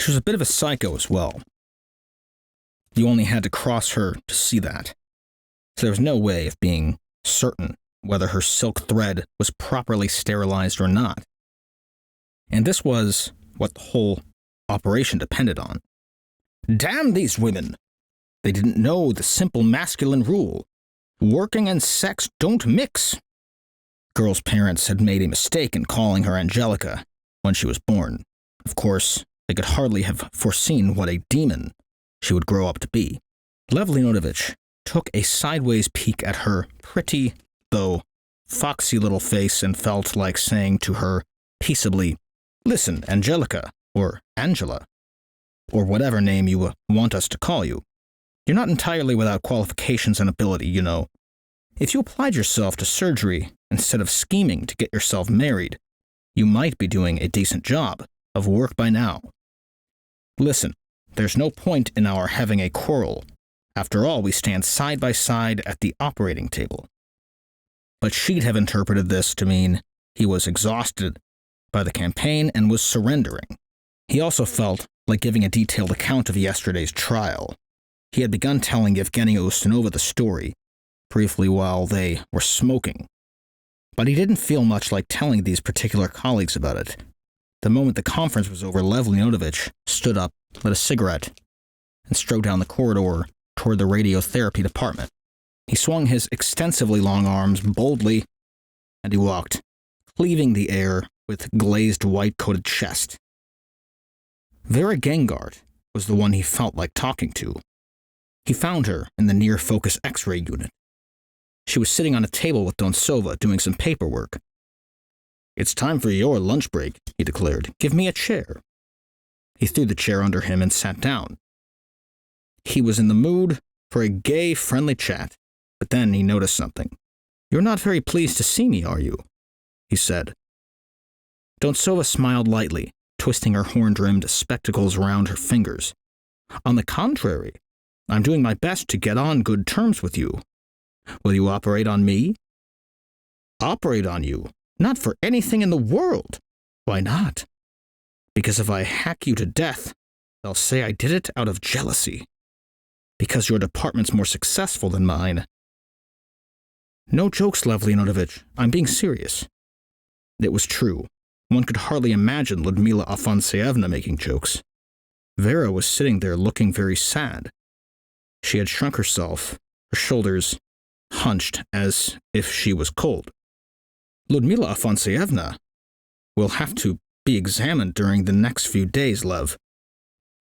She was a bit of a psycho as well. You only had to cross her to see that. So there was no way of being certain whether her silk thread was properly sterilized or not. And this was what the whole operation depended on. Damn these women! They didn't know the simple masculine rule. Working and sex don't mix. Girl's parents had made a mistake in calling her Angelica when she was born. Of course, they could hardly have foreseen what a demon she would grow up to be. Lev Leonovich took a sideways peek at her pretty, though foxy little face and felt like saying to her peaceably, "Listen, Angelica, or Angela, or whatever name you want us to call you. You're not entirely without qualifications and ability, you know. If you applied yourself to surgery instead of scheming to get yourself married, you might be doing a decent job of work by now. Listen, there's no point in our having a quarrel. After all, we stand side by side at the operating table." But she'd have interpreted this to mean he was exhausted by the campaign and was surrendering. He also felt like giving a detailed account of yesterday's trial. He had begun telling Yevgenia Ustinova the story, briefly while they were smoking. But he didn't feel much like telling these particular colleagues about it. The moment the conference was over, Lev Leonovich stood up, lit a cigarette, and strode down the corridor toward the radiotherapy department. He swung his extensively long arms boldly, and he walked, cleaving the air with glazed white-coated chest. Vera Gangart was the one he felt like talking to. He found her in the near-focus X-ray unit. She was sitting on a table with Dontsova doing some paperwork. "It's time for your lunch break," he declared. "Give me a chair." He threw the chair under him and sat down. He was in the mood for a gay, friendly chat, but then he noticed something. "You're not very pleased to see me, are you?" he said. Dontsova smiled lightly, twisting her horn-rimmed spectacles around her fingers. "On the contrary, I'm doing my best to get on good terms with you. Will you operate on me?" "Operate on you? Not for anything in the world." "Why not?" "Because if I hack you to death, they'll say I did it out of jealousy. Because your department's more successful than mine." "No jokes, Lev Leonovich. I'm being serious." It was true. One could hardly imagine Ludmila Afanasyeevna making jokes. Vera was sitting there looking very sad. She had shrunk herself, her shoulders hunched as if she was cold. "Ludmila Afanasyeevna will have to be examined during the next few days, Lev.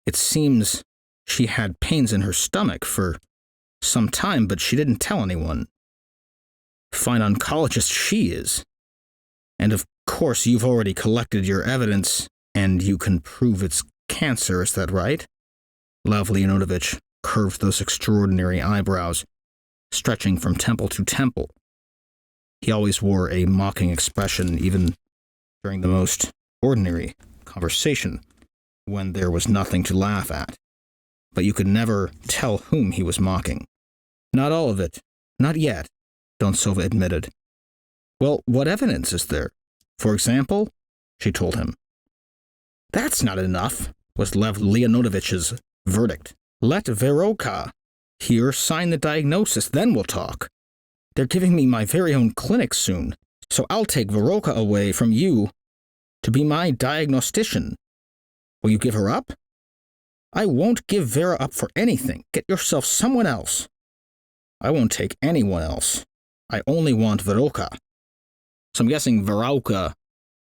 It seems she had pains in her stomach for some time, but she didn't tell anyone. Fine oncologist she is. And of course you've already collected your evidence, and you can prove it's cancer, is that right?" Lev Leonovich curved those extraordinary eyebrows, stretching from temple to temple. He always wore a mocking expression, even during the most ordinary conversation, when there was nothing to laugh at. But you could never tell whom he was mocking. "Not all of it. Not yet," Dontsova admitted. "Well, what evidence is there? For example?" she told him. "That's not enough," was Lev Leonovich's verdict. "Let Veroka here sign the diagnosis, then we'll talk. They're giving me my very own clinic soon, so I'll take Veroka away from you to be my diagnostician. Will you give her up?" "I won't give Vera up for anything. Get yourself someone else." "I won't take anyone else. I only want Veroka." So I'm guessing Veroka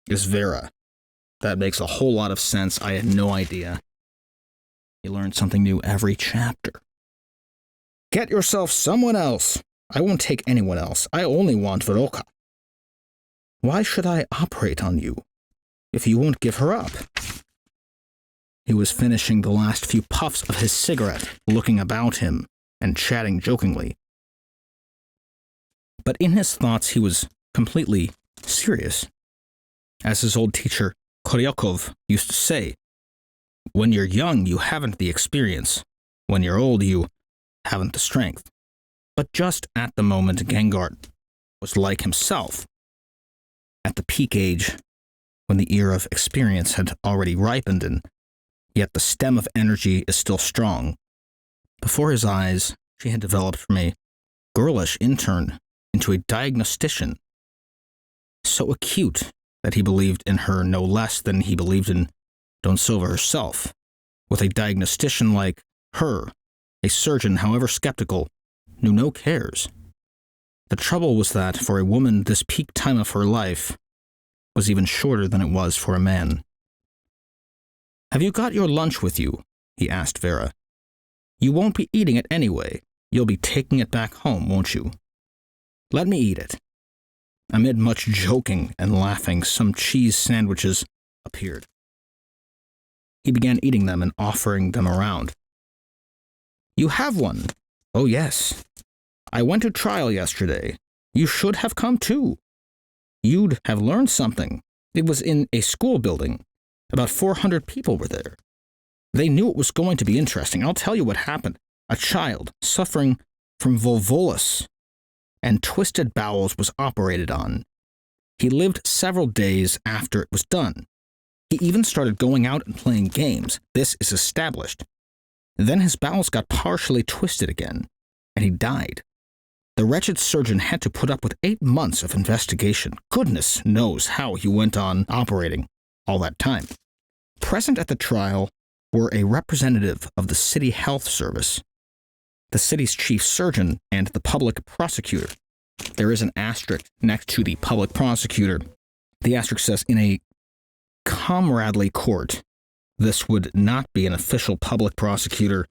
is Vera. That makes a whole lot of sense. I had no idea. You learn something new every chapter. "Get yourself someone else. I won't take anyone else. I only want Veroka." "Why should I operate on you if you won't give her up?" He was finishing the last few puffs of his cigarette, looking about him and chatting jokingly. But in his thoughts he was completely serious. As his old teacher Koryakov used to say, "When you're young, you haven't the experience. When you're old, you haven't the strength." But just at the moment, Gangart was like himself. At the peak age, when the ear of experience had already ripened and yet the stem of energy is still strong. Before his eyes, she had developed from a girlish intern into a diagnostician, so acute that he believed in her no less than he believed in Dontsova herself. With a diagnostician like her, a surgeon, however skeptical, knew no cares. The trouble was that for a woman, this peak time of her life was even shorter than it was for a man. "Have you got your lunch with you?" he asked Vera. "You won't be eating it anyway. You'll be taking it back home, won't you?" "Let me eat it." Amid much joking and laughing, some cheese sandwiches appeared. He began eating them and offering them around. "You have one?" "Oh, yes. I went to trial yesterday. You should have come too. You'd have learned something. It was in a school building. About 400 people were there. They knew it was going to be interesting. I'll tell you what happened. A child suffering from volvulus and twisted bowels was operated on. He lived several days after it was done. He even started going out and playing games. This is established. Then his bowels got partially twisted again, and he died. The wretched surgeon had to put up with 8 months of investigation. Goodness knows how he went on operating all that time. Present at the trial were a representative of the city health service, the city's chief surgeon, and the public prosecutor. There is an asterisk next to the public prosecutor. The asterisk says, in a comradely court, this would not be an official public prosecutor,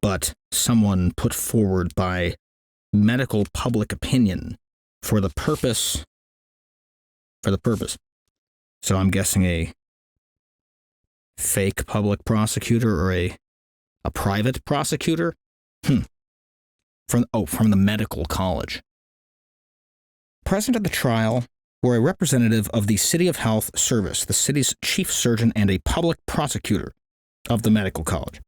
but someone put forward by medical public opinion for the purpose. So I'm guessing a fake public prosecutor or a private prosecutor? From the medical college. Present at the trial were a representative of the City of Health Service, the city's chief surgeon, and a public prosecutor of the medical college.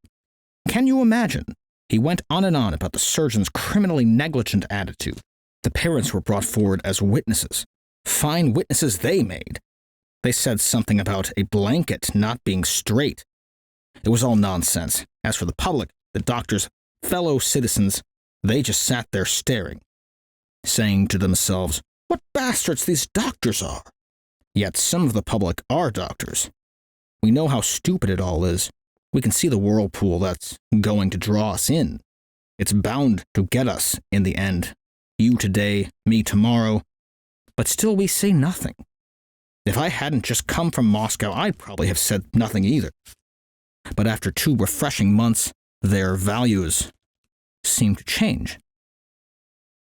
Can you imagine? He went on and on about the surgeon's criminally negligent attitude. The parents were brought forward as witnesses. Fine witnesses they made. They said something about a blanket not being straight. It was all nonsense. As for the public, the doctor's fellow citizens, they just sat there staring, saying to themselves, "What bastards these doctors are!" Yet some of the public are doctors. We know how stupid it all is. We can see the whirlpool that's going to draw us in. It's bound to get us in the end. You today, me tomorrow. But still we say nothing. If I hadn't just come from Moscow, I'd probably have said nothing either. But after 2 refreshing months, their values seem to change.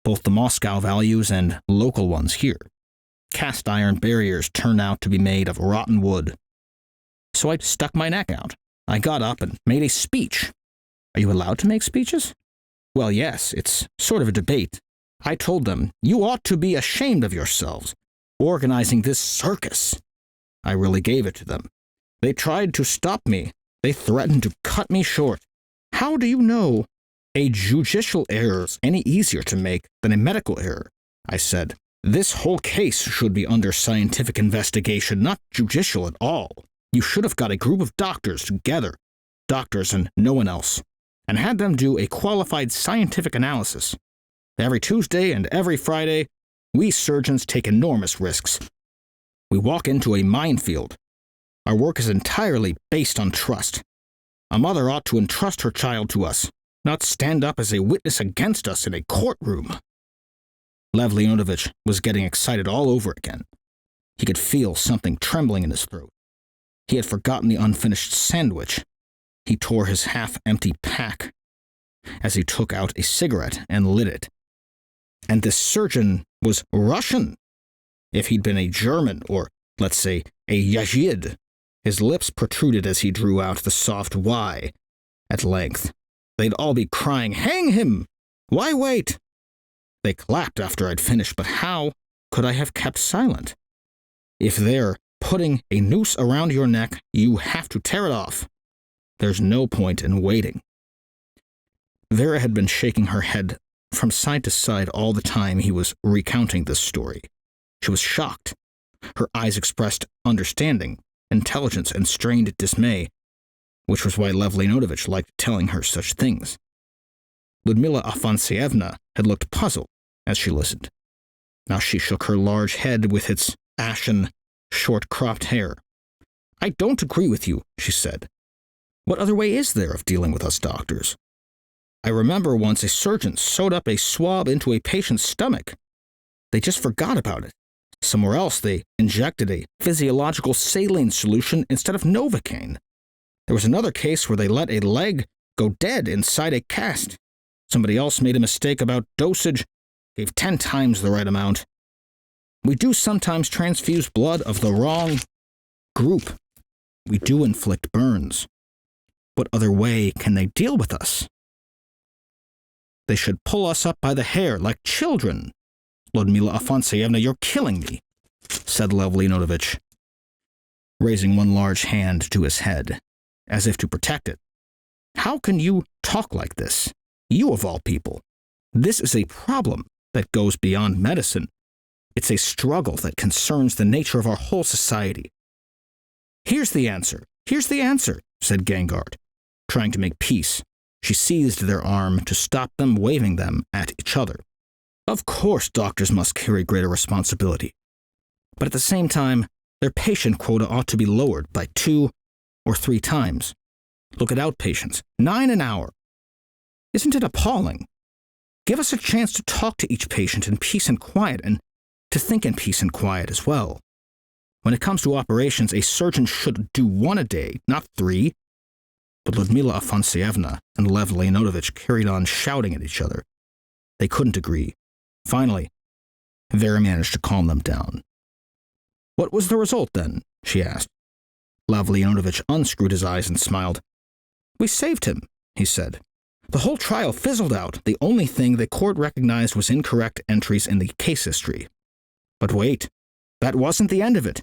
Both the Moscow values and local ones here. Cast iron barriers turn out to be made of rotten wood. So I stuck my neck out. I got up and made a speech. Are you allowed to make speeches? Well, yes, it's sort of a debate. I told them, you ought to be ashamed of yourselves, organizing this circus. I really gave it to them. They tried to stop me. They threatened to cut me short. How do you know a judicial error is any easier to make than a medical error? I said, this whole case should be under scientific investigation, not judicial at all. You should have got a group of doctors together, doctors and no one else, and had them do a qualified scientific analysis. Every Tuesday and every Friday, we surgeons take enormous risks. We walk into a minefield. Our work is entirely based on trust. A mother ought to entrust her child to us, not stand up as a witness against us in a courtroom. Lev Leonovich was getting excited all over again. He could feel something trembling in his throat. He had forgotten the unfinished sandwich. He tore his half-empty pack as he took out a cigarette and lit it. And this surgeon was Russian. If he'd been a German, or, let's say, a Yazid, his lips protruded as he drew out the soft Y at length. They'd all be crying, "Hang him! Why wait?" They clapped after I'd finished, but how could I have kept silent? If they're putting a noose around your neck, you have to tear it off. There's no point in waiting. Vera had been shaking her head from side to side all the time he was recounting this story. She was shocked. Her eyes expressed understanding, intelligence, and strained dismay. which was why Lev Leonovich liked telling her such things. Ludmila Afanasievna had looked puzzled as she listened. Now she shook her large head with its ashen, short-cropped hair. "I don't agree with you," she said. "What other way is there of dealing with us doctors? I remember once a surgeon sewed up a swab into a patient's stomach. They just forgot about it. Somewhere else they injected a physiological saline solution instead of Novocaine. There was another case where they let a leg go dead inside a cast. Somebody else made a mistake about dosage, gave 10 times the right amount. We do sometimes transfuse blood of the wrong group. We do inflict burns. What other way can they deal with us? They should pull us up by the hair like children. Ludmila Afanasievna, you're killing me," said Lev Leonovich, raising one large hand to his head, as if to protect it. "How can you talk like this? You of all people. This is a problem that goes beyond medicine. It's a struggle that concerns the nature of our whole society." Here's the answer, said Gangart, trying to make peace. She seized their arm to stop them waving them at each other. "Of course doctors must carry greater responsibility. But at the same time, their patient quota ought to be lowered by 2 or 3 times. Look at outpatients, 9 an hour. Isn't it appalling? Give us a chance to talk to each patient in peace and quiet, and to think in peace and quiet as well. When it comes to operations, a surgeon should do 1 a day, not 3. But Ludmila Afanasievna and Lev Leonovich carried on shouting at each other. They couldn't agree. Finally, Vera managed to calm them down. "What was the result, then?" she asked. Lev Leonovich unscrewed his eyes and smiled. "We saved him," he said. "The whole trial fizzled out. The only thing the court recognized was incorrect entries in the case history. But wait, that wasn't the end of it.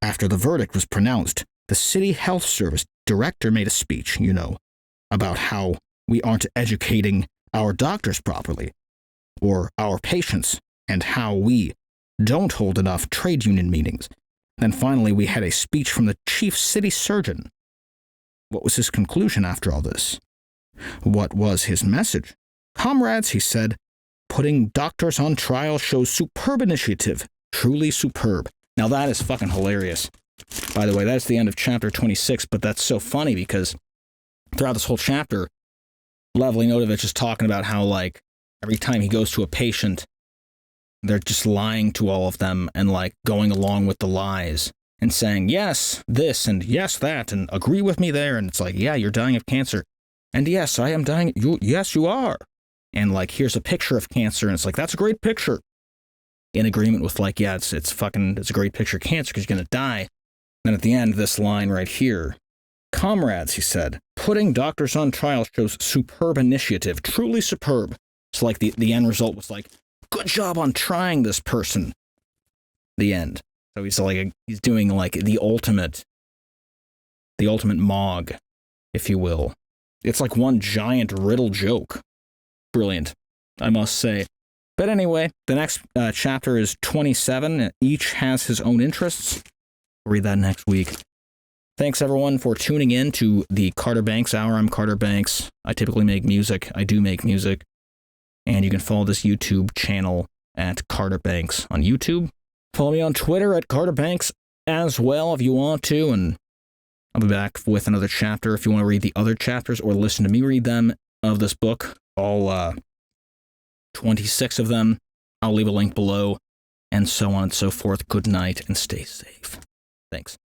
After the verdict was pronounced, the City Health Service director made a speech, about how we aren't educating our doctors properly, or our patients, and how we don't hold enough trade union meetings. Then finally we had a speech from the chief city surgeon. What was his conclusion after all this? What was his message? 'Comrades,' he said, 'putting doctors on trial shows superb initiative, truly superb.'" Now that is fucking hilarious. By the way, that's the end of chapter 26, but that's so funny because throughout this whole chapter, Lev Leonovich is talking about how, every time he goes to a patient, they're just lying to all of them and, going along with the lies and saying, yes, this, and yes, that, and agree with me there, and it's yeah, you're dying of cancer. And yes, I am dying. Yes, you are. And, here's a picture of cancer, and it's that's a great picture. In agreement with, yeah, it's a great picture of cancer because you're going to die. Then at the end, this line right here, "Comrades," he said, "putting doctors on trial shows superb initiative, truly superb." So the end result was good job on trying this person. The end. So he's doing the ultimate Mog, if you will. It's one giant riddle joke. Brilliant, I must say. But anyway, the next chapter is 27. Each has his own interests. We'll read that next week. Thanks, everyone, for tuning in to the Carter Banks Hour. I'm Carter Banks. I typically make music. I do make music. And you can follow this YouTube channel at Carter Banks on YouTube. Follow me on Twitter at Carter Banks as well if you want to. And I'll be back with another chapter if you want to read the other chapters or listen to me read them of this book. All 26 of them. I'll leave a link below, and so on and so forth. Good night and stay safe. Thanks.